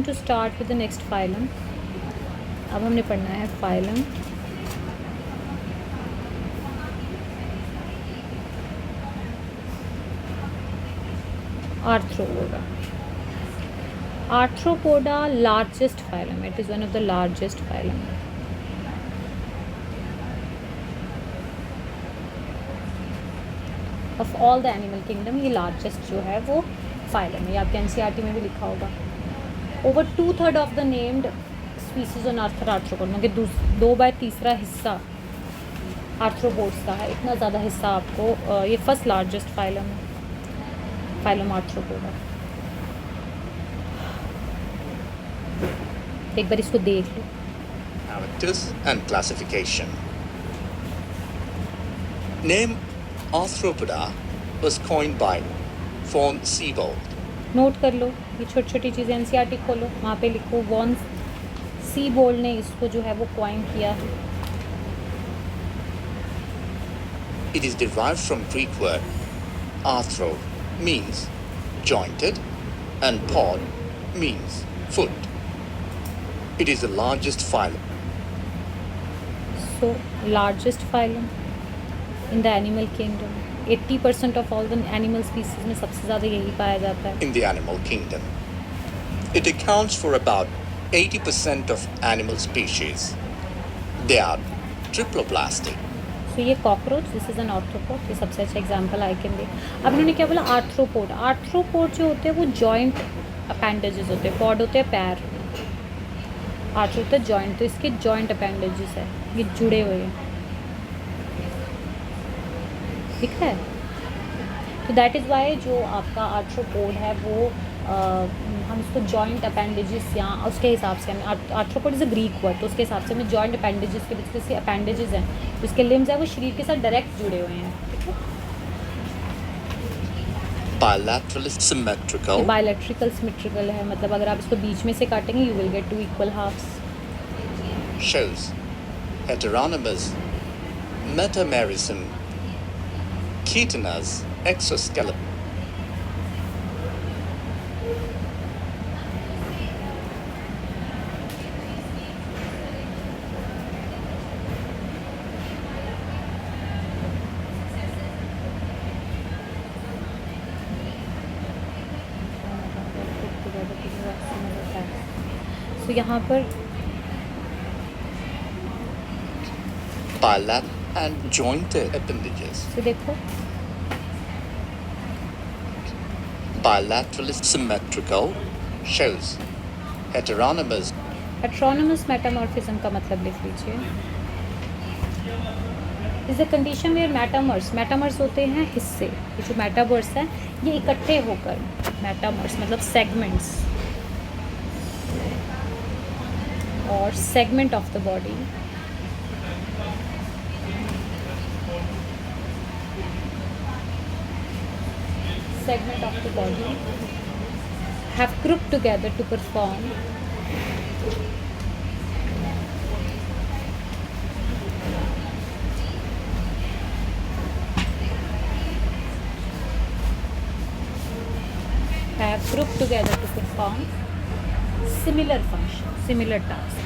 To start with the next phylum. अब हमने पढ़ना है phylum Arthropoda. Arthropoda, largest phylum. It is one of the largest phylum. Of all the animal kingdom, ये largest जो है वो phylum है. ये आपके NCERT में भी लिखा होगा. Over 2/3 of the named species on Earth are arthropods. मतलब 2/3 हिस्सा arthropods का है. इतना ज़्यादा हिस्सा आपको ये first largest phylum है. Phylum Arthropoda. एक बार इसको देख लो. Characters and classification. Name Arthropoda was coined by von Siebold. Note कर लो ये छोटी छोटी चीज़ें. NCERT खोलो, वहाँ पे लिखो वॉन सीबोल्ड ने इसको जो है वो कॉइन किया है. It is derived from Greek word arthro means jointed and pod means foot. It is the largest phylum. So largest phylum in the animal kingdom. 80% of all the animal species में सबसे ज़्यादा यही पाया जाता है. In the animal kingdom, it accounts for about 80% of animal species. They are triploblastic. So ये cockroach, this is an arthropod. ये सबसे अच्छा एग्जांपल आई कैन दे. अब इन्होंने क्या बोला, आर्थ्रोपोड. आर्थ्रोपोड जो होते हैं वो जॉइंट अपेंडेजेस होते हैं. पॉड होते हैं पैर, आर्थ्रो होता है जॉइंट. तो इसके जॉइंट अपेंडेजेस है, ये जुड़े हुए हैं. ठीक है. तो दैट इज़ वाई जो आपका आर्थ्रोपोड है वो हम उसको जॉइंट अपेंडेजेस या उसके हिसाब से हमें, arthropod is a Greek word, तो उसके हिसाब से हमें जॉइंट अपेंडेजेस के बीच इसके अपेंडेजेस हैं, उसके लिम्स हैं वो शरीर के साथ डायरेक्ट जुड़े हुए हैं. ठीक है. Bilateral symmetrical. बायलैट्रिकल सिमेट्रिकल है, मतलब अगर आप इसको बीच में से काटेंगे you will get 2 equal halves. Shows heteronymous metamerism. Chitinous exoskeleton. तो यहाँ पर Bilateral and jointed appendages. तो देखो Bilateral symmetrical. Shows heteronymous. Heteronymous metamorphism का मतलब लिख लीजिए. Is the condition where metamers होते हैं हिस्से. ये जो मेटावर्स है ये इकट्ठे होकर, मेटामर्स मतलब सेगमेंट्स और segment of the body. Segment of the body have grouped together to perform similar function, similar task.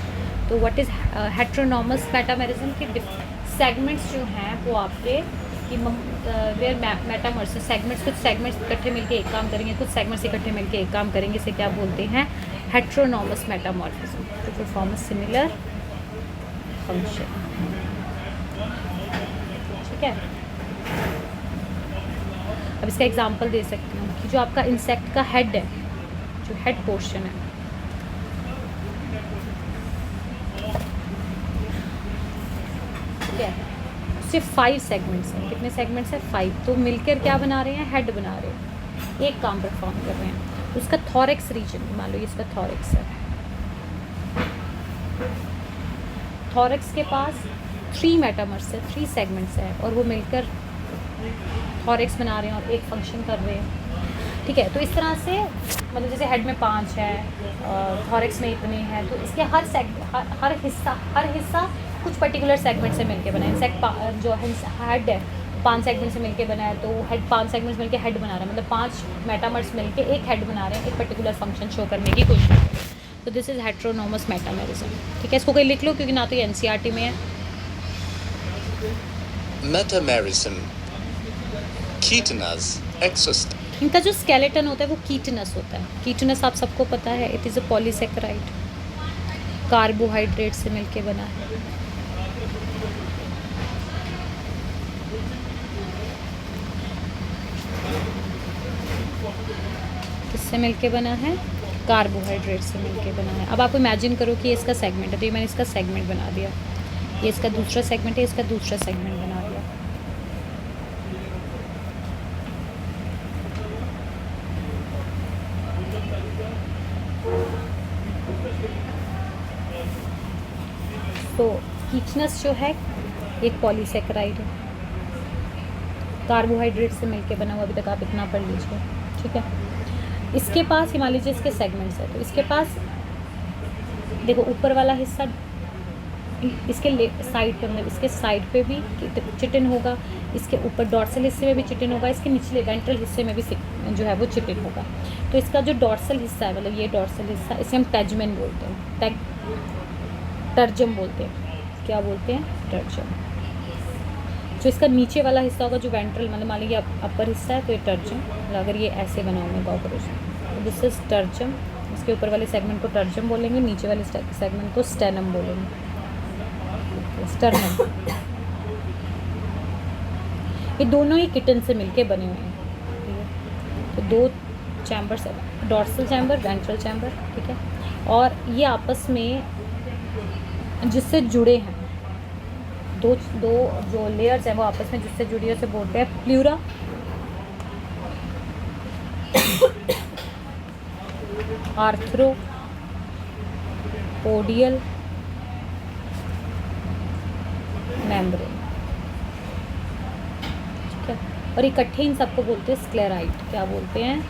तो what is heteronomous metamerism के सेगमेंट्स जो हैं वो आपके कि वेयर मेटामर्स सेगमेंट्स, कुछ सेगमेंट्स इकट्ठे मिलके एक काम करेंगे, कुछ सेगमेंट्स इकट्ठे मिलके एक काम करेंगे. इसे क्या बोलते हैं, heteronomous metamorphism, to perform a similar function. ठीक है. अब इसका एग्जांपल दे सकती हूँ कि जो आपका इंसेक्ट का हेड है, जो हेड पोर्शन है, ठीक है, सिर्फ 5 सेगमेंट्स हैं. कितने सेगमेंट्स हैं, 5. तो मिलकर क्या बना रहे हैं, हेड बना रहे हैं, एक काम परफॉर्म कर रहे हैं. उसका थॉरेक्स रीजन, मान लो ये इसका थॉरेक्स है. थॉरेक्स के पास 3 मेटामर्स है, 3 सेगमेंट्स है और वो मिलकर थॉरेक्स बना रहे हैं और एक फंक्शन कर रहे हैं. ठीक है. तो इस तरह से मतलब जैसे हेड में 5 है, थॉरेक्स में इतने हैं, तो इसके हर हिस्सा कुछ पर्टिकुलर सेगमेंट से मिलके बना है. इंसेक्ट जो हेड है 5 सेगमेंट से मिलके बना है, तो हेड 5 सेगमेंट से मिलके हेड बना रहा है, मतलब 5 मेटामर्स मिलके एक हेड बना रहे हैं, एक पर्टिकुलर फंक्शन शो करने की कोशिश. तो दिस इज़ हेट्रोनोमस मेटामेरिज्म। ठीक है, इसको कोई लिख लो क्योंकि ना तो ये एनसीईआरटी में है। Metamerism. Chitinous exoskeleton. इनका जो स्केलेटन होता है वो कीटनस होता है। कीटनस आप सबको पता है, it is a polysaccharide, carbohydrate से मिलके बना है। किससे मिलके बना है? कार्बोहाइड्रेट से मिलके बना है। अब आप इमेजिन करो कि ये इसका सेगमेंट है, तो ये मैंने इसका सेगमेंट बना दिया, ये इसका दूसरा सेगमेंट है, इसका दूसरा सेगमेंट बना दिया। तो कीटनस जो है एक पॉलीसेकेराइड है, कार्बोहाइड्रेट से मिलके बना हुआ। अभी तक आप इतना पढ़ लीजिए, ठीक है। इसके पास मान लीजिए इसके सेगमेंट्स है, तो इसके पास देखो ऊपर वाला हिस्सा इसके साइड पे, मतलब इसके साइड पे भी चिटिन होगा, इसके ऊपर डॉर्सल हिस्से में भी चिटिन होगा, इसके निचले वेंट्रल हिस्से में भी जो है वो चिटिन होगा। तो इसका जो डॉर्सल हिस्सा है, मतलब ये डॉर्सल हिस्सा, इसे हम टैजमेन बोलते हैं, टर्जम बोलते हैं। क्या बोलते हैं? टर्जम। जो इसका नीचे वाला हिस्सा होगा, जो वेंट्रल, मतलब मान लीजिए अपर हिस्सा है, तो ये टर्जम। मतलब अगर ये ऐसे बना हुआ है कॉकरोच, तो दिस इज टर्जम। इसके ऊपर वाले सेगमेंट को टर्जम बोलेंगे, नीचे वाले सेगमेंट को स्टेनम बोलेंगे, स्टर्नम। ये दोनों ही किटन से मिलके बने हुए हैं, ठीक है। तो दो चैम्बर्स है, डॉर्सल चैम्बर, वेंट्रल चैम्बर, ठीक है। और ये आपस में जिससे जुड़े हैं, दो जो लेयर्स हैं वो आपस में जिससे जुड़ी है उसे बोलते हैं प्लूरा आर्थ्रोपोडियल मेम्ब्रेन, ठीक है। और इकट्ठे इन सबको बोलते हैं स्क्लेराइट। क्या बोलते हैं?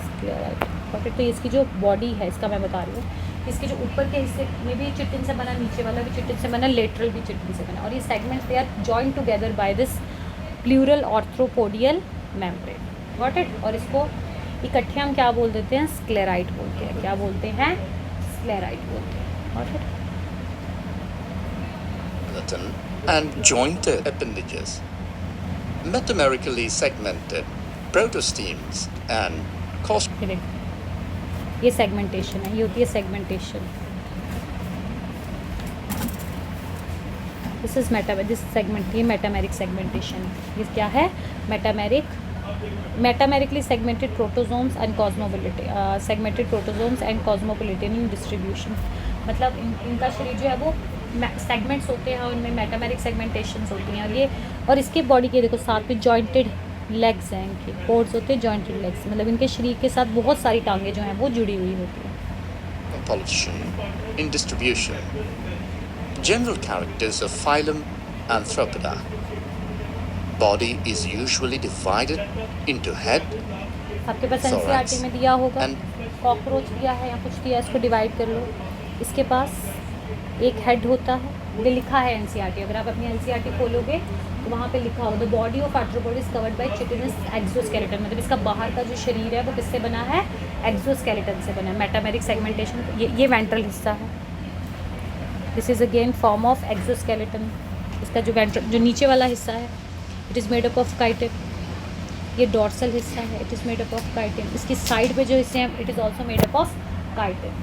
स्क्लेराइट। परफेक्ट। तो इसकी जो बॉडी है, इसका मैं बता रही हूँ, इसके जो ऊपर के हिस्से में भी चिटिन से बना, नीचे वाला भी चिटिन से बना, लेटरल भी चिटिन से बना, और ये segments they are joined together by this plural arthropodial membrane. Got it. और इसको इकट्ठे हम क्या बोल देते हैं? स्क्लेराइट बोलते हैं। क्या बोलते हैं? स्क्लेराइट बोलते हैं। Got it. And jointed appendages, metamerically segmented protostemes and ये सेगमेंटेशन है, ये होती है segmentation. This is this segment, ये मेटामेरिक सेगमेंटेशन है। ये क्या है? Metamerically segmented protostomes and cosmopolitan, segmented protostomes and cosmopolitan in distribution. मतलब इनका शरीर जो है वो सेगमेंट्स होते हैं, और उनमें मेटामेरिक सेगमेंटेशंस होती हैं। और ये, और इसके बॉडी के देखो साथ में जॉइंटेड लेग्स हैं, इनके पोर्ट्स होते हैं जॉइंटेड लेग्स, मतलब इनके शरीर के साथ बहुत सारी टांगें जो हैं वो जुड़ी हुई होती हैं। compulsion in distribution. General characters of phylum Arthropoda. Body is usually divided into head, आपके पास एनसीईआरटी में दिया होगा, कॉकरोच दिया है या कुछ दिया, इसको डिवाइड कर लो। इसके पास एक हेड होता है, ये लिखा है एनसीईआरटी, अगर आप अपनी एनसीईआरटी खोलोगे तो वहाँ पे लिखा होगा the body of arthropod is covered bye chitinous exoskeleton. मतलब इसका बाहर का जो शरीर है वो किससे बना है? एक्सोस्केलेटन से बना है। मेटामेरिक सेगमेंटेशन, ये वेंट्रल हिस्सा है, this is again form of exoskeleton. इसका जो जो नीचे वाला हिस्सा है, it is made up of chitin. ये डॉर्सल हिस्सा है, it is made up of chitin. इसकी साइड पे जो हिस्से हैं, it is also made up of chitin.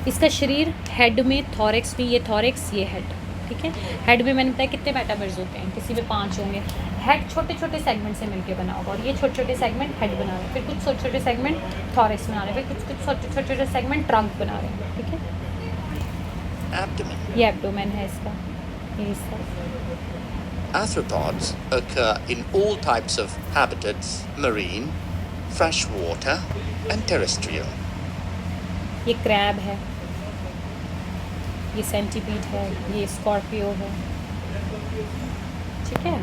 इसका शरीर हेड में, थॉरेक्स में, ये थॉरेक्स, ये हेड, ठीक है। हेड में मैंने बताया कितने मेटामेर्स होते हैं, किसी में 5 होंगे। हेड छोटे छोटे सेगमेंट से मिलके बना होगा, और ये छोटे छोटे सेगमेंट हेड बना रहे हैं, फिर कुछ छोटे छोटे सेगमेंट थॉरेक्स बना रहे हैं, फिर कुछ छोटे छोटे सेगमेंट ट्रंक बना रहे हैं, ठीक है। abdomen. ये एब्डोमेन है इसका, ये हिस्सा। Arthropods occur in all types of habitats, marine, freshwater and terrestrial. ये क्रैब है, ये सेंटीपीड है, ये स्कॉर्पियो है, ठीक है।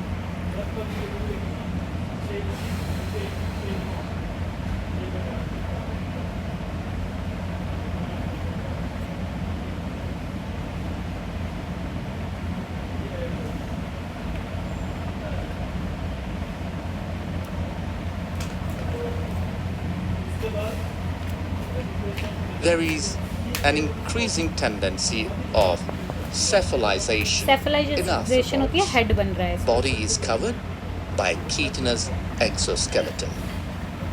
There is an increasing tendency of cephalization in सेफलाइजेशन होती है, arthropods. हेड बन रहा है इसका। Body is covered by chitinous exoskeleton.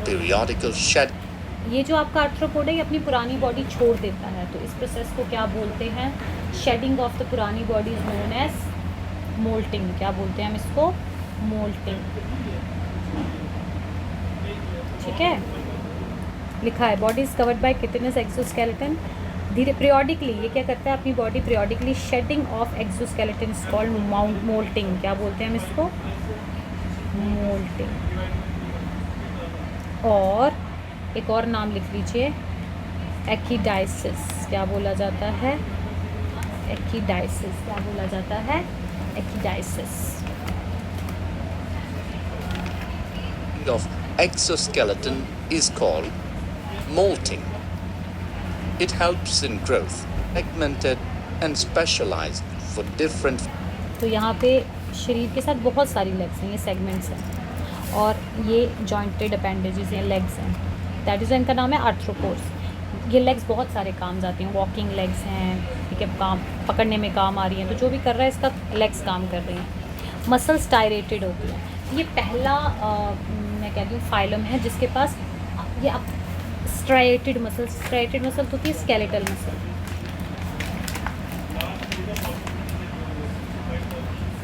Periodical shed ये जो आपका आर्थ्रोपोड है ये अपनी पुरानी बॉडी छोड़ देता है, तो इस प्रोसेस को क्या बोलते हैं? शेडिंग ऑफ द पुरानी body is known as moulting. क्या बोलते हैं हम इसको? मोल्टिंग। ठीक है, लिखा है body is covered by chitinous exoskeleton. धीरे पीरियोडिकली ये क्या करता है? अपनी body periodically shedding off exoskeleton is called moulting. क्या बोलते हैं हम इसको? मोल्टिंग। और एक और नाम लिख लीजिए, एक्कीडाइसिस। क्या बोला जाता है? एक्कीडाइसिस। क्या बोला जाता है? एक्कीडाइसिस। of exoskeleton is called molting. It helps in growth, segmented and specialized for different. तो यहाँ पे शरीर के साथ बहुत सारी लेग्स हैं, ये सेगमेंट्स हैं, और ये जॉइंटेड अपेंडेजेस हैं, लेग्स हैं। दैट इज़ इनका नाम है आर्थ्रोपोड्स। ये लेग्स बहुत सारे काम जाती हैं, वॉकिंग लेग्स हैं, ठीक है, काम पकड़ने में काम आ रही हैं, तो जो भी कर रहा है इसका लेग्स काम कर रही हैं। मसल्स टायरेटेड होती हैं। ये पहला मैं कहती हूँ फाइलम है जिसके पास ये अब स्ट्राइटेड मसल होती है, स्केलेटल मसल।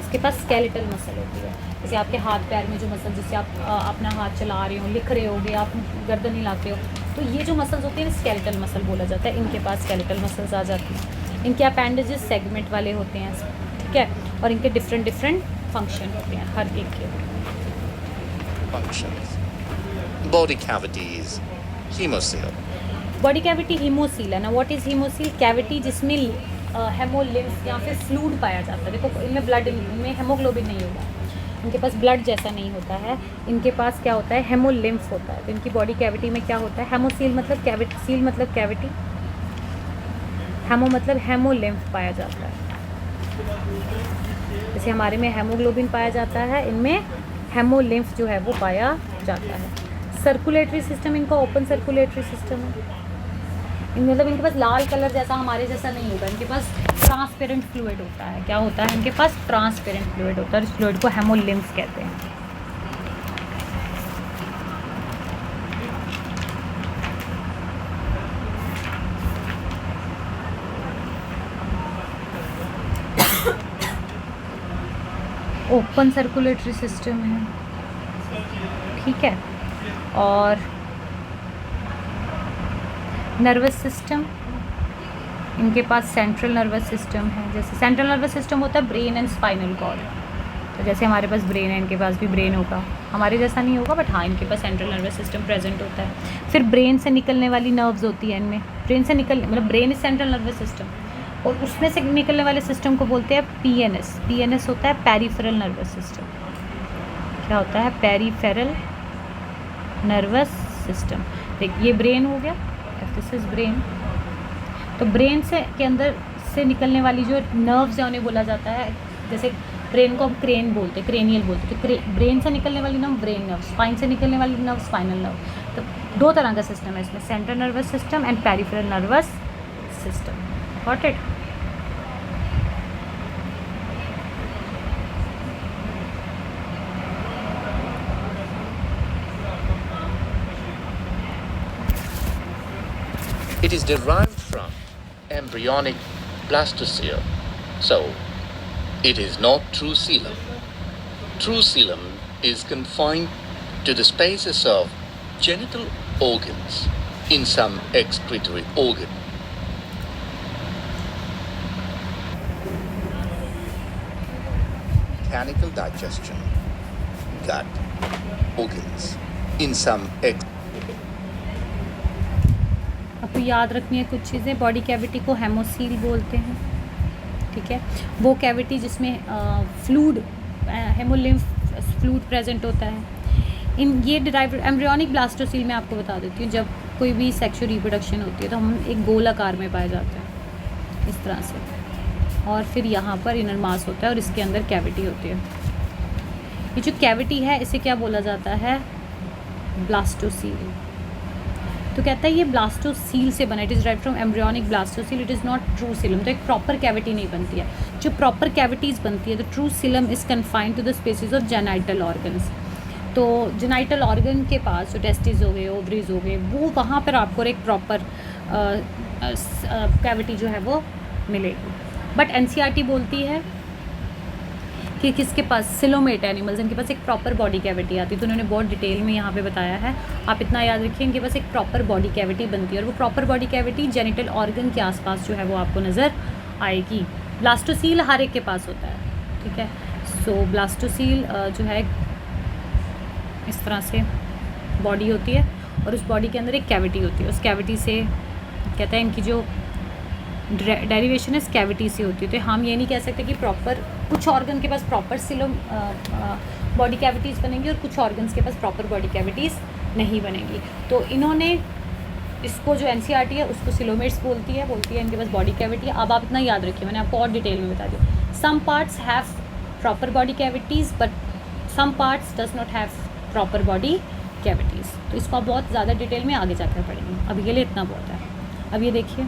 इसके पास स्केलेटल मसल होती है। जैसे आपके हाथ पैर में जो मसल, जिससे आप अपना हाथ चला रहे हो, लिख रहे होगे, आप गर्दन हिलाते हो, तो ये जो मसल्स होती हैं स्केलेटल मसल बोला जाता है। इनके पास स्केलेटल मसल्स आ जाती हैं। इनके अपेंडेजेस सेगमेंट वाले होते हैं, ठीक है, और इनके डिफरेंट फंक्शन होते हैं हर एक के। functions. Body cavity is hemocoel. Body cavity haemocoel है ना। What is haemocoel? कैविटी जिसमें हेमोलिम्फ या फिर फ्लूइड पाया जाता है। देखो इनमें ब्लड, इनमें हेमोग्लोबिन नहीं होगा, इनके पास ब्लड जैसा नहीं होता है, इनके पास क्या होता है? हेमोलिम्फ होता है। तो इनकी बॉडी कैविटी में क्या होता है? हेमोसील मतलब कैविटी, सील मतलब कैविटी, हेमो मतलब हेमोलिम्फ पाया जाता है। जैसे हमारे में हेमोग्लोबिन पाया जाता है, इनमें हेमोलिम्फ जो है वो पाया जाता है। सर्कुलेटरी सिस्टम इनका ओपन सर्कुलेटरी सिस्टम है। मतलब इनके पास लाल कलर जैसा हमारे जैसा नहीं होगा, इनके पास ट्रांसपेरेंट फ्लूइड होता है। क्या होता है? इनके पास ट्रांसपेरेंट फ्लूइड होता है। इस फ्लूइड को हेमोलिम्फ कहते हैं। ओपन सर्कुलेटरी सिस्टम है, ठीक है। और नर्वस सिस्टम, इनके पास सेंट्रल नर्वस सिस्टम है। जैसे सेंट्रल नर्वस सिस्टम होता है ब्रेन एंड स्पाइनल कॉर्ड। तो जैसे हमारे पास ब्रेन है, इनके पास भी ब्रेन होगा, हमारे जैसा नहीं होगा, बट हाँ इनके पास सेंट्रल नर्वस सिस्टम प्रेजेंट होता है। फिर ब्रेन से निकलने वाली नर्व्स होती है इनमें। ब्रेन से निकलने मतलब brain is central nervous system, और उसमें से निकलने वाले सिस्टम को बोलते हैं पीएनएस। पीएनएस होता है पेरिफेरल नर्वस सिस्टम। क्या होता है? Peripheral nervous system. देखिए ये ब्रेन हो गया, दिस इज ब्रेन। तो ब्रेन से के अंदर से निकलने वाली जो नर्व्स है उन्हें बोला जाता है, जैसे ब्रेन को हम क्रेन बोलते हैं, क्रेनियल बोलते हैं। तो ब्रेन से निकलने वाली नर्व ब्रेन नर्व, स्पाइन से निकलने वाली नर्व स्पाइनल नर्व। तो दो तरह का सिस्टम है इसमें, central nervous system and peripheral nervous system. Got it? It is derived from embryonic blastosphere, so it is not true coelom. True coelom is confined to the spaces of genital organs in some excretory organ. Mechanical digestion, gut, organs in some आपको याद रखनी है कुछ चीज़ें। Body cavity को haemocoel बोलते हैं, ठीक है। वो कैविटी जिसमें फ्लूइड, हेमोलिम्फ फ्लूइड प्रेजेंट होता है। इन ये डिराइव एम्ब्रियोनिक ब्लास्टोसील में आपको बता देती हूँ, जब कोई भी सेक्सुअल रिप्रोडक्शन होती है तो हम एक गोल आकार में पाए जाते हैं इस तरह से, और फिर यहाँ पर इनर मास होता है और इसके अंदर कैविटी होती है। ये जो कैविटी है इसे क्या बोला जाता है? ब्लास्टोसील। तो कहता है ये ब्लास्टोसील से बना, it is right from embryonic blastocoel, it is not true coelom. तो एक प्रॉपर कैविटी नहीं बनती है। जो प्रॉपर कैविटीज़ बनती है तो true coelom is confined to the spaces of genital organs. तो जेनाइटल ऑर्गन के पास जो टेस्टिस हो गए, ओवरीज हो गए, वो वहाँ पर आपको एक प्रॉपर कैविटी जो है वो मिलेगी। बट एनसीईआरटी बोलती है कि किसके पास, सिलोमेट एनिमल्स, इनके पास एक प्रॉपर बॉडी कैविटी आती है। तो उन्होंने बहुत डिटेल में यहाँ पे बताया है, आप इतना याद रखिए, इनके पास एक प्रॉपर बॉडी कैविटी बनती है और वो proper body cavity genital organ के आसपास जो है वो आपको नज़र आएगी। ब्लास्टोसील हर एक के पास होता है, ठीक है। सो ब्लास्टोसील जो है इस तरह से बॉडी होती है और उस बॉडी के अंदर एक कैविटी होती है। उस कैविटी से कहता है इनकी जो डेरिवेशन है कैविटी से होती है। तो हम ये नहीं कह सकते कि प्रॉपर कुछ ऑर्गन के पास प्रॉपर सिलोम बॉडी कैविटीज़ बनेंगी और कुछ ऑर्गन्स के पास प्रॉपर बॉडी कैविटीज़ नहीं बनेंगी। तो इन्होंने इसको जो एनसीईआरटी है उसको सिलोमेट्स बोलती है इनके पास बॉडी कैविटी है। अब आप इतना याद रखिए, मैंने आपको और डिटेल में बता दिया। Some parts have proper body cavities but some parts does not have proper body cavities. तो इसको आप बहुत ज़्यादा डिटेल में आगे जाकर पढ़ेंगे, अभी के लिए इतना बहुत है। अब ये देखिए,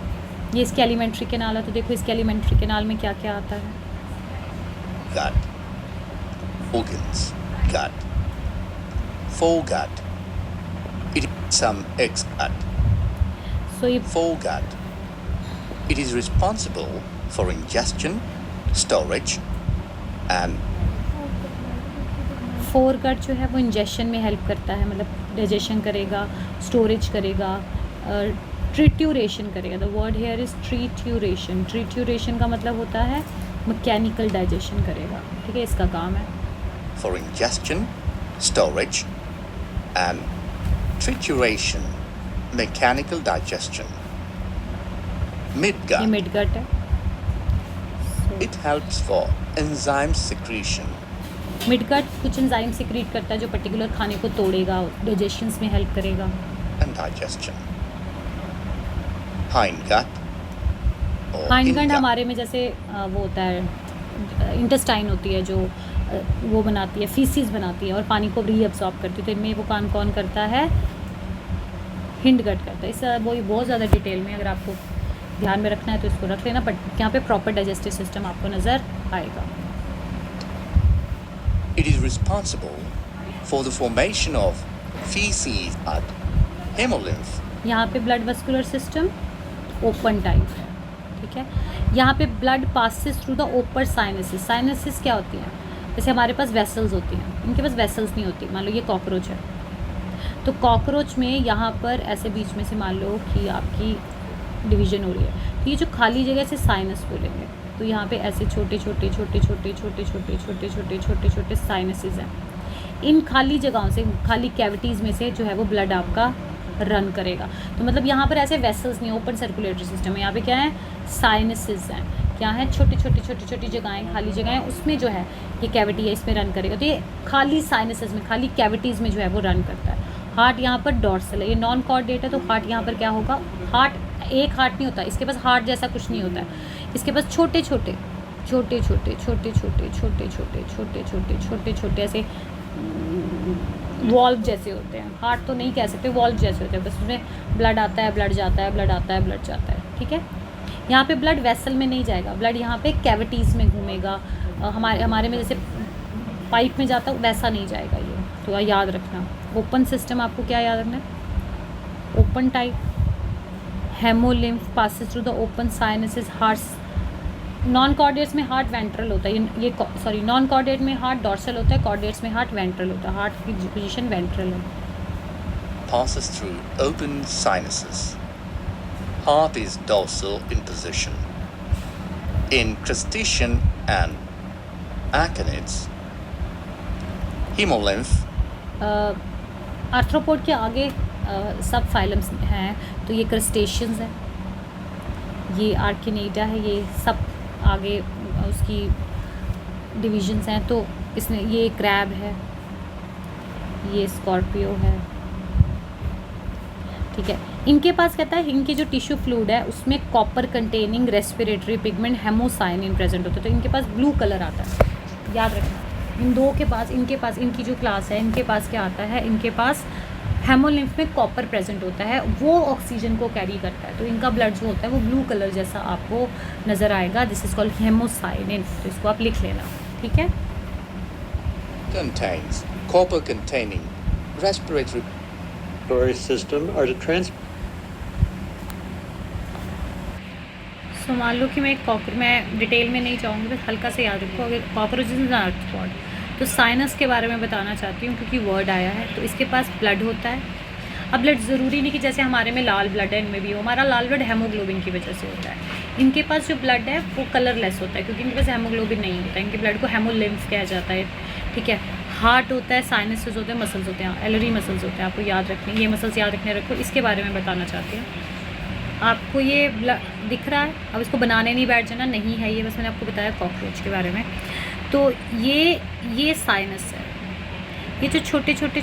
ये इसके एलिमेंट्री कैनाल है, तो देखो इसके एलिमेंट्री कैनाल में क्या क्या आता है। Gut, organs, gut, foregut. It is some exgut. सो ये Foregut. It is responsible for ingestion, storage, and foregut जो है वो इंजेक्शन में हेल्प करता है, मतलब डाइजेशन करेगा, स्टोरेज करेगा, ट्रिट्यूरेशन करेगा। The word here is trituration. Trituration का मतलब होता है मैकेनिकल डाइजेशन करेगा, ठीक है, इसका काम है। for ingestion, storage, and trituration, mechanical digestion. ये Midgut. मिडगट है। It helps for enzyme secretion. Midgut कुछ एंजाइम सिक्रीट करता है जो पर्टिकुलर खाने को तोड़ेगा, डाइजेशन में हेल्प करेगा। And digestion. Hindgut or hindgut ingut. हमारे में जैसे वो होता है, इंटेस्टाइन होती है जो वो बनाती है, फीसिस बनाती है और पानी को रीअब्सॉर्ब करती है। तो इनमें वो काम कौन करता है, हिंडगट करता है। इस वो बहुत ज़्यादा डिटेल में अगर आपको ध्यान में रखना है तो इसको रख लेना, बट यहाँ पे प्रॉपर डाइजेस्टिव सिस्टम आपको नज़र आएगा। It is responsible for the formation of feces and hemolymph. यहाँ पे blood vascular system open type है, ठीक है। यहाँ पे ब्लड पासिस थ्रू द ओपर साइनसिस। साइनसिस क्या होती हैं, जैसे हमारे पास वेसल्स होती हैं, इनके पास वेसल्स नहीं होती। मान लो ये कॉकरोच है, तो कॉकरोच में यहाँ पर ऐसे बीच में से मान लो कि आपकी डिवीज़न हो रही है, तो ये जो खाली जगह से साइनस बोलेंगे, तो यहाँ पे ऐसे छोटे छोटे छोटे छोटे छोटे छोटे छोटे छोटे छोटे छोटे साइनसेस हैं। इन खाली जगहों से, खाली कैविटीज़ में से जो है वो ब्लड आपका रन करेगा। तो मतलब यहाँ पर ऐसे वेसल्स नहीं, ओपन सर्कुलेटरी सिस्टम है। यहाँ पे क्या है, साइनसेस हैं, क्या है, छोटी छोटी छोटी छोटी जगहें, खाली जगहें, उसमें जो है ये कैविटी है, इसमें रन करेगा। तो ये खाली साइनसेस में, खाली कैविटीज़ में जो है वो रन करता है। हार्ट यहाँ पर डॉर्सल है, ये नॉन कॉर्डेट है, तो हार्ट यहाँ पर क्या होगा, हार्ट एक हार्ट नहीं होता इसके पास, हार्ट जैसा कुछ नहीं होता है इसके पास। छोटे छोटे छोटे छोटे छोटे छोटे छोटे छोटे छोटे छोटे छोटे छोटे ऐसे वॉल्व जैसे होते हैं। हार्ट तो नहीं कह सकते, वॉल्व जैसे होते हैं, बस उसमें ब्लड आता है, ब्लड जाता है, ब्लड आता है, ब्लड जाता है, ठीक है। यहाँ पे ब्लड वेसल में नहीं जाएगा, ब्लड यहाँ पे कैविटीज़ में घूमेगा। हमारे में जैसे पाइप में जाता है वैसा नहीं जाएगा ये, तो याद रखना। ओपन सिस्टम आपको क्या याद रखना है, open type. Haemolymph passes through the open sinuses. Heart non chordates में हार्ट वेंट्रल होता है, ये सॉरी नॉन कॉर्डेट में हार्ट डॉर्सल होता है, कॉर्डेट्स में हार्ट वेंट्रल होता है। हार्ट की पोजीशन वेंट्रल है। Passes through open sinuses. Heart is dorsal in position. In crustacean and arachnids, hemolymph arthropod के आगे सब फाइलम्स हैं, तो ये क्रस्टेशियंस हैं, ये आर्किनेडा है, ये सब आगे उसकी डिविजन्स हैं। तो इसमें ये क्रैब है, ये स्कॉर्पियो है, ठीक है। इनके पास कहता है इनके जो टिश्यू फ्लूइड है उसमें copper containing respiratory pigment haemocyanin present होता है, तो इनके पास ब्लू कलर आता है, याद रखना। इन दो के पास, इनके पास, इनकी जो क्लास है, इनके पास क्या आता है, इनके पास हेमोलिम्फ में कॉपर प्रेजेंट होता है, वो ऑक्सीजन को कैरी करता है, तो इनका ब्लड जो होता है वो ब्लू कलर जैसा आपको नज़र आएगा। दिस इज़ कॉल्ड हेमोसाइनिन, तो इसको आप लिख लेना, ठीक है। Contains copper containing respiratory system are to trans सो मान लो कि मैं डिटेल में नहीं चाहूँगी, बस हल्का से याद रखो। अगर कॉकरोचेज इज आर्थ्रोपॉड, तो साइनस के बारे में बताना चाहती हूँ क्योंकि वर्ड आया है। तो इसके पास ब्लड होता है। अब ब्लड ज़रूरी नहीं कि जैसे हमारे में लाल ब्लड है इनमें भी हो, हमारा लाल ब्लड हेमोग्लोबिन की वजह से होता है। इनके पास जो ब्लड है वो कलरलेस होता है क्योंकि इनके पास हेमोग्लोबिन नहीं होता है। इनके ब्लड को हेमोलिम्फ कहा जाता है, ठीक है। हार्ट होता है, साइनसेस होते हैं, मसल्स होते हैं, एलरी मसल्स होते हैं, आपको याद रखने, ये मसल्स याद रखने रखो। इसके बारे में बताना चाहती हूँ। आपको ये दिख रहा है, अब इसको बनाने नहीं बैठ जाना, नहीं है ये, बस मैंने आपको बताया कॉकरोच के बारे में। तो ये साइनस है। ये जो छोटे छोटे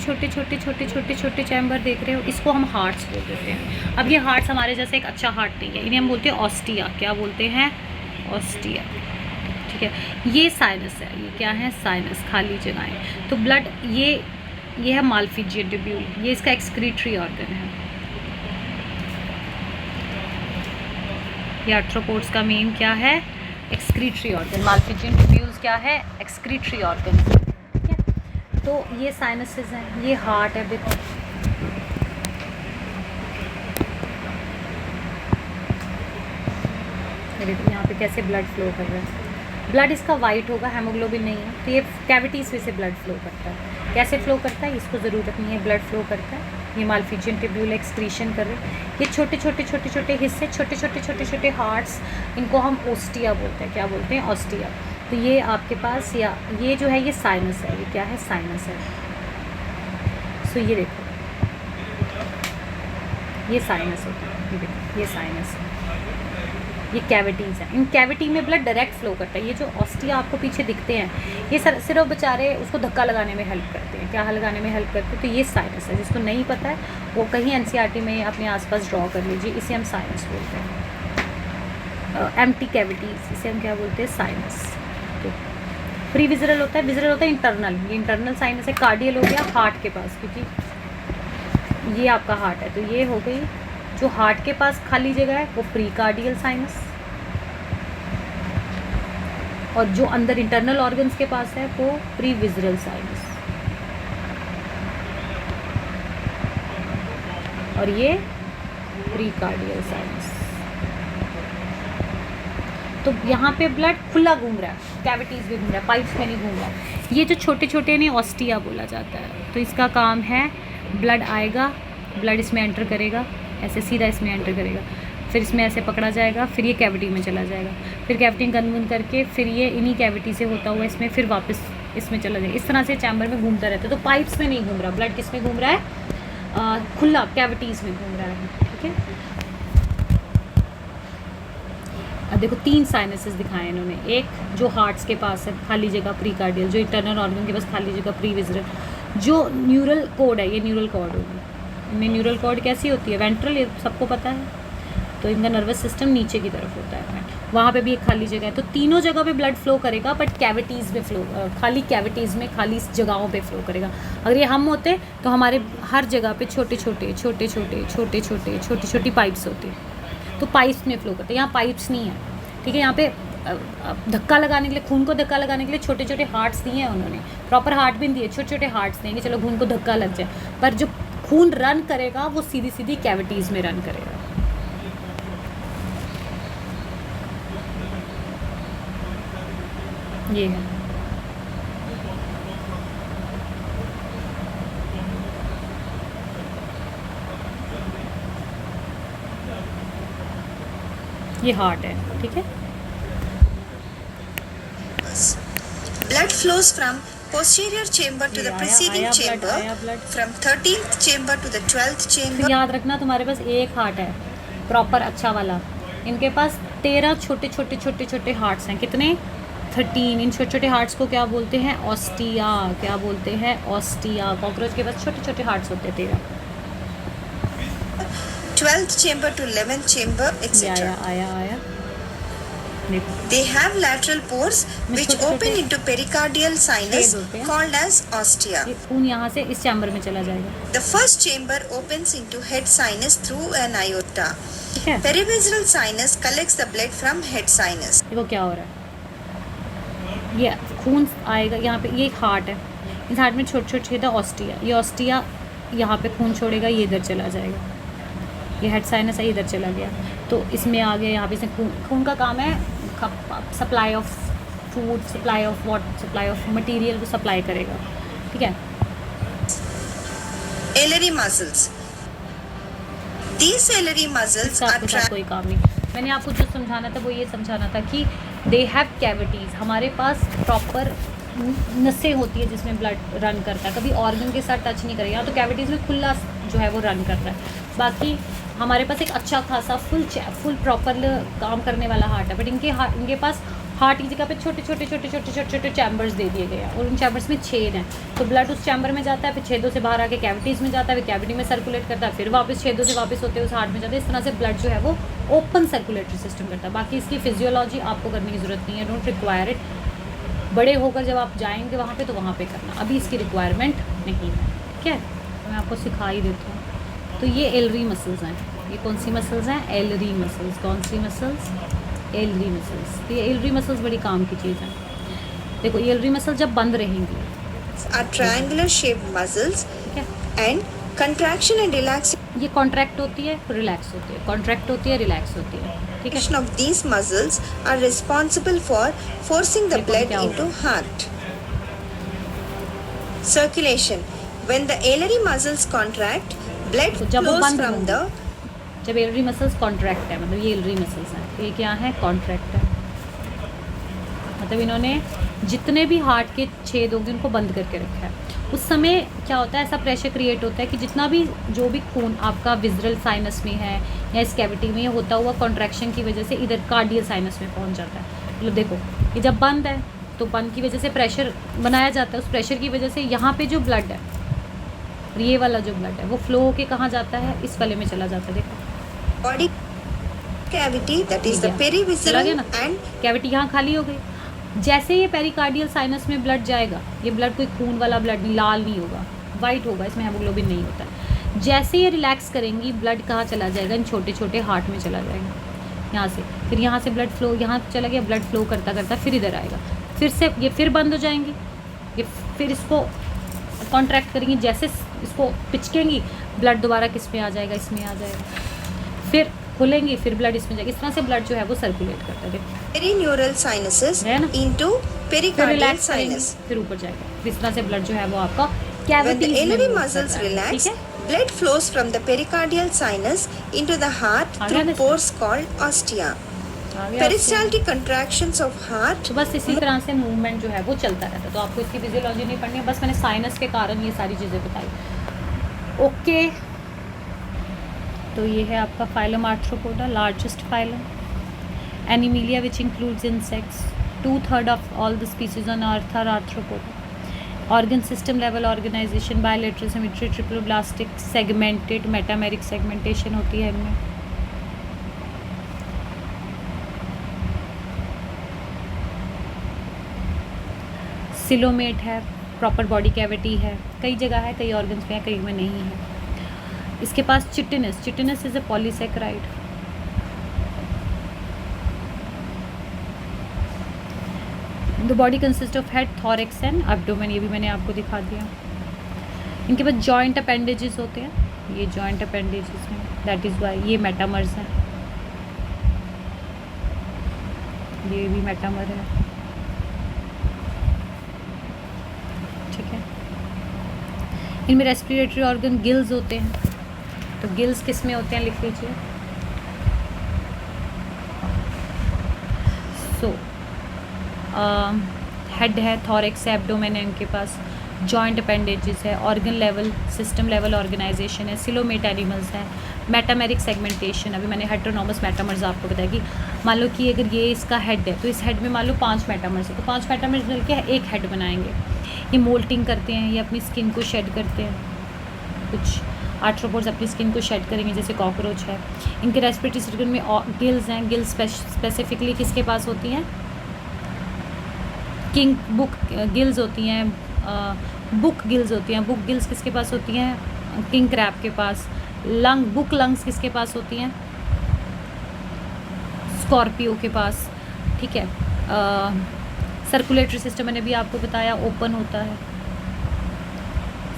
चैम्बर देख रहे हो, इसको हम हार्ट्स बोल देते हैं। अब ये हार्ट्स हमारे जैसे एक अच्छा हार्ट नहीं है, इन्हें हम बोलते हैं ऑस्टिया। क्या बोलते हैं? ऑस्टिया, ठीक है। ये साइनस है, ये क्या है? साइनस, खाली जगहें। तो ब्लड ये है माल्फिजियन ट्यूब्यूल, ये इसका एक्सक्रीटरी ऑर्गन है। ये आर्थ्रोपोड्स का मेन क्या है? Excretory organ. माल्फिजियन ट्यूब्यूल्स क्या है? एक्सक्रीटरी ऑर्गन, ठीक है। तो ये साइनसेस हैं, ये हार्ट है, देखो यहाँ पे कैसे ब्लड फ्लो कर रहा है। ब्लड इसका वाइट होगा, हेमोग्लोबिन नहीं है, तो ये कैविटीज़ में से ब्लड फ्लो करता है। कैसे फ्लो करता है इसको ज़रूरत नहीं है, ब्लड फ्लो करता है। ये माल्फिजियन ट्यूब्यूल एक्सक्रीशन कर रहे हैं। ये छोटे छोटे हिस्से, छोटे हार्ट्स, इनको हम ओस्टिया बोलते हैं। क्या बोलते हैं? ऑस्टिया। तो ये आपके पास, या ये जो है ये साइनस है। ये क्या है? साइनस है। सो ये देखो, ये साइनस होता है, ये देखो, ये साइनस है। ये कैविटीज़ हैं, इन कैविटी में ब्लड डायरेक्ट फ्लो करता है। ये जो ऑस्टिया आपको पीछे दिखते हैं, ये सिर्फ बेचारे उसको धक्का लगाने में हेल्प करते हैं। क्या लगाने में हेल्प करते हैं? तो ये साइनस है। जिसको नहीं पता है वो कहीं एनसीईआरटी में अपने आसपास ड्रॉ कर लीजिए, इसे हम साइनस बोलते हैं। एम्प्टी कैविटीज़, इसे हम क्या बोलते हैं? साइनस। तो प्री विजरल होता है इंटरनल, ये इंटरनल साइनस है। कार्डियल हो गया हार्ट के पास, क्योंकि ये आपका हार्ट है, तो ये हो गई जो हार्ट के पास खाली जगह है वो प्री कार्डियल साइनस, और जो अंदर इंटरनल ऑर्गन्स के पास है वो प्री विजरल साइनस, और ये प्री कार्डियल साइनस। तो यहाँ पे ब्लड खुला घूम रहा है, कैविटीज़ भी घूम रहा है, पाइप्स में नहीं घूम रहा है। ये जो छोटे छोटे ने ऑस्टिया बोला जाता है। तो इसका काम है, ब्लड आएगा, ब्लड इसमें एंटर करेगा, ऐसे सीधा इसमें एंटर करेगा, फिर इसमें ऐसे पकड़ा जाएगा, फिर ये कैविटी में चला जाएगा, फिर कैविटी गंद करके फिर ये इन्हीं कैविटी से होता हुआ इसमें फिर वापस इसमें चला जाएगा। इस तरह से चैम्बर में घूमता रहता है। तो पाइप्स में नहीं घूम रहा ब्लड, किस में घूम रहा है? खुला कैविटीज़ में घूम रहा है, ठीक है। अब देखो 3 साइनसेस दिखाए इन्होंने। एक जो हार्ट्स के पास है खाली जगह, प्री कार्डियल, जो इंटरनल ऑर्गन के पास खाली जगह, प्री विजरल। जो न्यूरल कोड है, ये न्यूरल कॉर्ड होगी। इनमें न्यूरल कॉर्ड कैसी होती है? वेंट्रल, ये सबको पता है। तो इनका नर्वस सिस्टम नीचे की तरफ होता है, वहाँ पे भी एक खाली जगह है। तो तीनों जगह पे ब्लड फ्लो करेगा, बट कैविटीज़ में फ्लो, खाली कैविटीज़ में, खाली जगहों पे फ्लो करेगा। अगर ये हम होते तो हमारे हर जगह पे छोटे छोटी पाइप्स होती, तो पाइप्स में फ्लो करते। यहाँ पाइप्स नहीं है, ठीक है। यहाँ पे धक्का लगाने के लिए, खून को धक्का लगाने के लिए छोटे छोटे हार्ट्स दिए हैं उन्होंने, प्रॉपर हार्ट भी दिए, छोटे छोटे हार्ट्स दिए कि चलो खून को धक्का लग जाए, पर जो खून रन करेगा वो सीधी कैविटीज़ में रन करेगा। ये है, ये हार्ट है, ठीक है। Blood flows from posterior chamber to the preceding chamber, from 13th chamber to the 12th chamber. तो याद रखना तुम्हारे पास एक हार्ट है प्रॉपर अच्छा वाला, इनके पास 13 छोटे हार्ट्स हैं। कितने? 13। इन छोटे हार्ट्स को क्या बोलते हैं? ऑस्टिया। क्या बोलते हैं? ऑस्टिया। कॉकरोच के पास छोटे हार्ट्स होते हैं 13। 12th chamber to 11th chamber, etc. आया। देखो They have lateral pores में which छोटे-छोटे open into pericardial sinus छेद होते हैं। called as ostia. ये खून यहाँ से इस चैम्बर में चला जाएगा, The first chamber opens into head sinus through an aorta. ठीक है। Perivisceral sinus collects the blood from head sinus. देखो क्या हो रहा है, ये खून आएगा यहाँ पे, ये एक हार्ट है, इस हार्ट में छोटे छोटे छेद है ऑस्टिया, ये ऑस्टिया यहाँ पे खून छोड़ेगा, ये इधर चला जाएगा, ये हेड साइनस है, इधर चला गया, तो इसमें आ गया यहाँ पे से खून का काम है supply of food, supply of water, supply of material को सप्लाई करेगा, ठीक है। Ellery muscles. These ellery muscles इसका are आपके साथ कोई काम नहीं, मैंने आपको जो समझाना था वो ये समझाना था कि दे हैव कैविटीज़, हमारे पास प्रॉपर नसें होती है जिसमें ब्लड रन करता है, कभी ऑर्गन के साथ टच नहीं करेगा, तो कैविटीज़ में खुला जो है वो रन कर रहा है। बाकी हमारे पास एक अच्छा खासा फुल प्रॉपर काम करने वाला हार्ट है, बट इनके पास हार्ट की जगह पे छोटे छोटे चैम्बर्स दे दिए गए हैं, और उन चैम्बर्स में छेद हैं, तो ब्लड उस चैम्बर में जाता है, फिर छेदों से बाहर आके कैविटीज़ में जाता है, फिर कैविटी में सर्कुलेट करता है, फिर वापस छेदों से वापस होते हुए उस हार्ट में जाता है। इस तरह से ब्लड जो है वो ओपन सर्कुलेटरी सिस्टम करता है। बाकी इसकी फिजियोलॉजी आपको करने की ज़रूरत नहीं है, डोंट रिक्वायर इट, बड़े होकर जब आप जाएंगे वहाँ पे तो वहाँ पे करना, अभी इसकी रिक्वायरमेंट नहीं है, ठीक है। तो मैं आपको सिखा ही देती हूँ। तो ये एलरी मसल्स हैं, ये कौन सी मसल्स हैं, एलरी मसल्स, कौन सी मसल्स, एलरी मसल्स। तो ये एलरी मसल्स बड़ी काम की चीज़ है। देखो ये एलरी मसल जब बंद रहेंगी, are triangular shaped muscles ठीक है, and contraction and relaxation ये कॉन्ट्रैक्ट होती है, रिलैक्स होती है, कॉन्ट्रैक्ट होती है, रिलैक्स होती है, ठीक है। of these muscles are responsible for forcing the देखो blood क्या into होगा। heart. Circulation. When the ellery muscles contract, blood तो जब वो flows बंद from होंगी, the जब एलरी मसल्स कॉन्ट्रैक्ट है, मतलब ये एलरी मसल्स हैं, तो ये क्या है, कॉन्ट्रैक्ट है, मतलब इन्होंने जितने भी हार्ट के छेद होंगे उनको बंद करके रखा है। उस समय क्या होता है, ऐसा प्रेशर क्रिएट होता है कि जितना भी जो भी खून आपका विजरल साइनस में है या इस कैविटी में, ये होता हुआ कॉन्ट्रैक्शन की वजह से इधर कार्डियल साइनस में पहुंच जाता है। मतलब देखो ये जब बंद है तो बंद की वजह से प्रेशर बनाया जाता है, उस प्रेशर की वजह से यहाँ पे जो ब्लड है, ये वाला जो ब्लड है वो फ्लो होके कहाँ जाता है, इस वाले में चला जाता है। देखो body cavity, that is the चला perivisceral गया ना, and कैविटी यहाँ खाली हो गई। जैसे ये पेरिकार्डियल साइनस में ब्लड जाएगा, ये ब्लड कोई खून वाला ब्लड नहीं, लाल नहीं होगा, वाइट होगा, इसमें हेमोग्लोबिन नहीं होता है। जैसे ये रिलैक्स करेंगी, ब्लड कहाँ चला जाएगा, इन छोटे छोटे हार्ट में चला जाएगा, यहाँ से, फिर यहाँ से ब्लड फ्लो, यहाँ चला गया, ब्लड फ्लो करता करता फिर इधर आएगा, फिर से ये फिर बंद हो जाएंगी, ये फिर इसको कॉन्ट्रैक्ट करेंगी, जैसे इसको पिचकेंगी ब्लड दोबारा किस में आ जाएगा, इसमें आ जाएगा, फिर खुलेंगी, फिर ब्लड इसमें जाएगा। इस तरह से ब्लड जो है वो सर्कुलेट करता है, देखो perineural sinuses है ना? into फिर pericardial रिलैक्स करेंगे, sinus. फिर ऊपर जाएगा। इस तरह से ब्लड जो है वो आपका When the कैविटीज में ellery move muscles करता है, relax, ठीक है। blood flows from the pericardial sinus into the heart आ गया through ना? pores called ostia. आ गया आपको? Peristaltic contractions of heart तो बस इसी तरह से मूवमेंट जो है वो चलता रहता है, तो आपको इसकी फिजियोलॉजी नहीं पढ़नी है, बस मैंने साइनस के कारण ये सारी चीज़ें बताई। ओके, तो ये है आपका phylum Arthropoda, largest phylum, Animalia which includes insects, 2/3 of all the species on earth are Arthropoda. Organ system level organisation, bilateral symmetry, triploblastic, segmented, metameric segmentation होती है इनमें। सिलोमेट है, प्रॉपर बॉडी कैविटी है, कई जगह है, कई ऑर्गन्स में है, कई में नहीं है। इसके पास chitinous, chitinous is a polysaccharide. The body consist of head, thorax and abdomen, ये भी मैंने आपको दिखा दिया। इनके पास जॉइंट अपेंडेजेस होते हैं, ये जॉइंट अपेंडेजेस हैं, दैट इज़ वाई ये मेटामर्स हैं, ये भी मेटामर है, ठीक है। इनमें रेस्पिरेटरी ऑर्गन गिल्स होते हैं, तो गिल्स किस में होते हैं लिख लीजिए। सो हेड है, थॉरेक्स है, एब्डोमेन है इनके पास, जॉइंट अपेंडेजेस है, organ level system level organisation है, सिलोमेट एनिमल्स हैं, मेटामेरिक सेगमेंटेशन। अभी मैंने हेटेरोनोमस मेटामर्स आपको बताया कि मान लो कि अगर ये इसका हेड है तो इस हेड में मान लो 5 मेटामर्स है, तो 5 मेटामर्स मिलकर एक हेड बनाएंगे। ये मोल्टिंग करते हैं, ये अपनी स्किन को शेड करते हैं, कुछ आर्थ्रोपोड्स अपनी स्किन को शेड करेंगे जैसे कॉकरोच है। इनके रेस्पिरेटरी सिस्टम में गिल्स हैं। गिल्स स्पेसिफिकली किसके पास होती हैं? किंग बुक गिल्स होती हैं, बुक गिल्स होती हैं। बुक गिल्स किसके पास होती हैं? किंग क्रैब के पास। बुक लंग्स किसके पास होती हैं? स्कॉर्पियो के पास। ठीक है। सर्कुलेटरी सिस्टम मैंने भी आपको बताया ओपन होता है।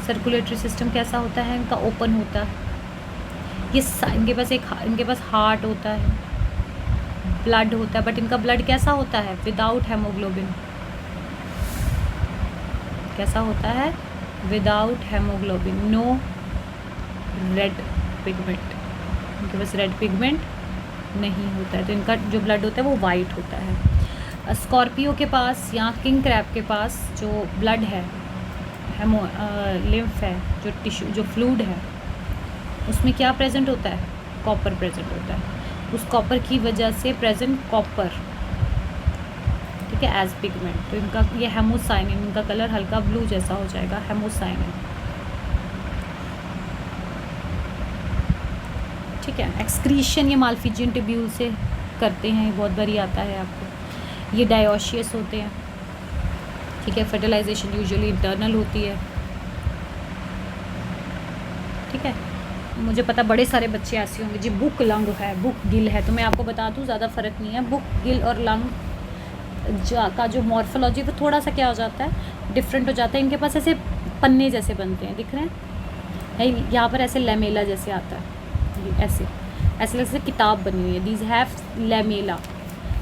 सर्कुलेटरी सिस्टम कैसा होता है इनका? ओपन होता है। इनके पास हार्ट होता है, ब्लड होता है, बट इनका ब्लड कैसा होता है? Without haemoglobin. कैसा होता है? Without haemoglobin, no red pigment. इनके पास रेड पिगमेंट नहीं होता है, तो इनका जो ब्लड होता है वो वाइट होता है। स्कॉर्पियो के पास या किंग क्रैब के पास जो ब्लड है, लिम्फ है, जो टिश्यू, जो फ्लूइड है, उसमें क्या प्रेजेंट होता है? कॉपर प्रेजेंट होता है। उस कॉपर की वजह से प्रेजेंट कॉपर, ठीक है, एज पिगमेंट। तो इनका ये हेमोसाइनिन, इनका कलर हल्का ब्लू जैसा हो जाएगा, हेमोसाइनिन। ठीक है। एक्सक्रीशन ये माल्फिजियन ट्यूब्यूल से करते हैं, ये बहुत बारी आता है आपको। ये डायोशियस होते हैं। ठीक है। फर्टिलाइजेशन यूजुअली इंटरनल होती है। ठीक है। मुझे पता बड़े सारे बच्चे ऐसे होंगे जी बुक लंग है, बुक गिल है, तो मैं आपको बता दूँ ज़्यादा फ़र्क नहीं है। बुक गिल और लंग का जो मॉर्फोलॉजी वो थोड़ा सा क्या हो जाता है, डिफरेंट हो जाता है। इनके पास ऐसे पन्ने जैसे बनते हैं, दिख रहे हैं? यहाँ पर ऐसे लेमेला जैसे आता है, ये ऐसे जैसे किताब बनी हुई है। These have lamella.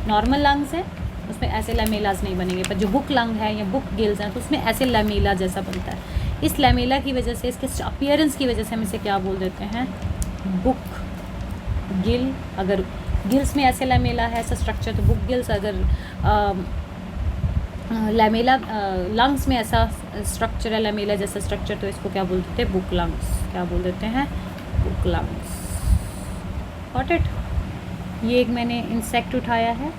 Normal lungs है उसमें ऐसे लेमेलाज नहीं बनेंगे, पर जो बुक लंग है या बुक गिल्स हैं तो उसमें ऐसे लेमेला जैसा बनता है। इस लेमेला की वजह से, इसके अपीयरेंस की वजह से हम इसे क्या बोल देते हैं? बुक गिल। अगर गिल्स में ऐसे लेमेला है ऐसा स्ट्रक्चर तो बुक गिल्स। अगर लेमेला लंग्स में ऐसा स्ट्रक्चर है, लेमेला जैसा स्ट्रक्चर, तो इसको क्या बोल देते हैं? Book lungs. क्या बोल देते हैं? Book lungs. Got it? ये एक मैंने इंसेक्ट उठाया है,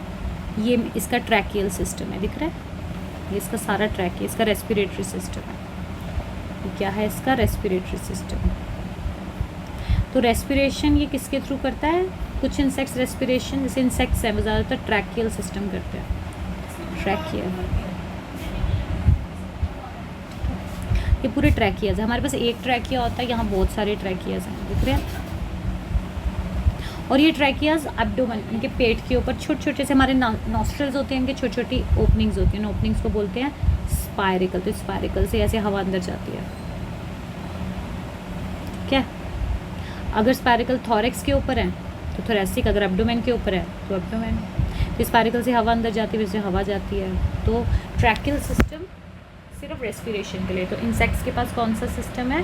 ये इसका ट्रैकियल सिस्टम है, दिख रहा है? ये इसका सारा ट्रैक है, इसका रेस्पिरेटरी सिस्टम है। ये क्या है? इसका रेस्पिरेटरी सिस्टम। तो रेस्पिरेशन ये किसके थ्रू करता है? कुछ इंसेक्ट्स रेस्पिरेशन, जैसे इंसेक्ट्स हैं वो ज़्यादातर ट्रैकियल सिस्टम करते हैं। ट्रैकियल, ये पूरे ट्रैकियाज है। हमारे पास एक ट्रैकिया होता है, यहाँ बहुत सारे ट्रैकियाज हैं, दिख रहे हैं? और ये ट्रैकियाज एब्डोमेन, इनके पेट के ऊपर छोटे छोटे से हमारे नॉस्ट्रल्स होते हैं, इनके छोटी छोटी ओपनिंग्स होती हैं। ओपनिंग्स को बोलते हैं स्पायरिकल। तो स्पायरिकल से ऐसे हवा अंदर जाती है। क्या? अगर स्पायरिकल थॉरेक्स के ऊपर है तो थोरेसिक, अगर एब्डोमेन के ऊपर है तो एब्डोमेन। तो स्पायरिकल से हवा अंदर जाती है, वैसे हवा जाती है। तो ट्रैकियल सिस्टम सिर्फ रेस्पिरेशन के लिए। तो इंसेक्ट्स के पास कौन सा सिस्टम है?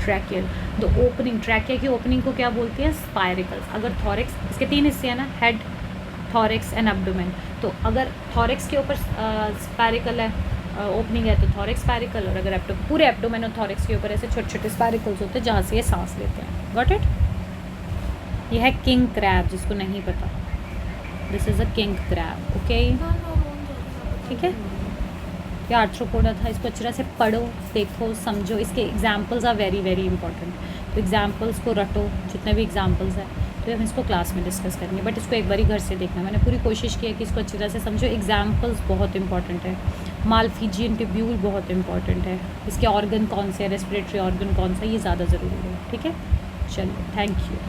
ट्रैकियल। तो ओपनिंग, ट्रैकिया की ओपनिंग को क्या बोलते हैं? स्पायरिकल्स। अगर थॉरेक्स, इसके 3 हिस्से हैं ना, हेड, थॉरेक्स एंड एब्डोमेन। तो अगर थॉरेक्स के ऊपर स्पायरिकल है, ओपनिंग है, तो थॉरेक्स स्पायरिकल। और अगर पूरे एब्डोमेन और थॉरेक्स के ऊपर ऐसे छोटे छोटे स्पायरिकल्स होते हैं जहाँ से ये सांस लेते हैं। Got it? ये है किंग क्रैब, जिसको नहीं पता, this is a king crab. Okay, ठीक है। ये आर्थ्रोपोडा था, इसको अच्छी तरह से पढ़ो, देखो, समझो। इसके examples are very very important. तो एग्जाम्पल्स को रटो, जितने भी एग्जाम्पल्स हैं, तो हम इसको क्लास में डिस्कस करेंगे, बट इसको एक बारी घर से देखना। मैंने पूरी कोशिश की है कि इसको अच्छी तरह से समझो। एग्जाम्पल्स बहुत इंपॉर्टेंट है। माल्फिजियन ट्यूब्यूल बहुत इंपॉर्टेंट है। इसके ऑर्गन कौन से हैं, रेस्पिरेटरी ऑर्गन कौन सा, ये ज़्यादा ज़रूरी है। ठीक है, चलिए, थैंक यू।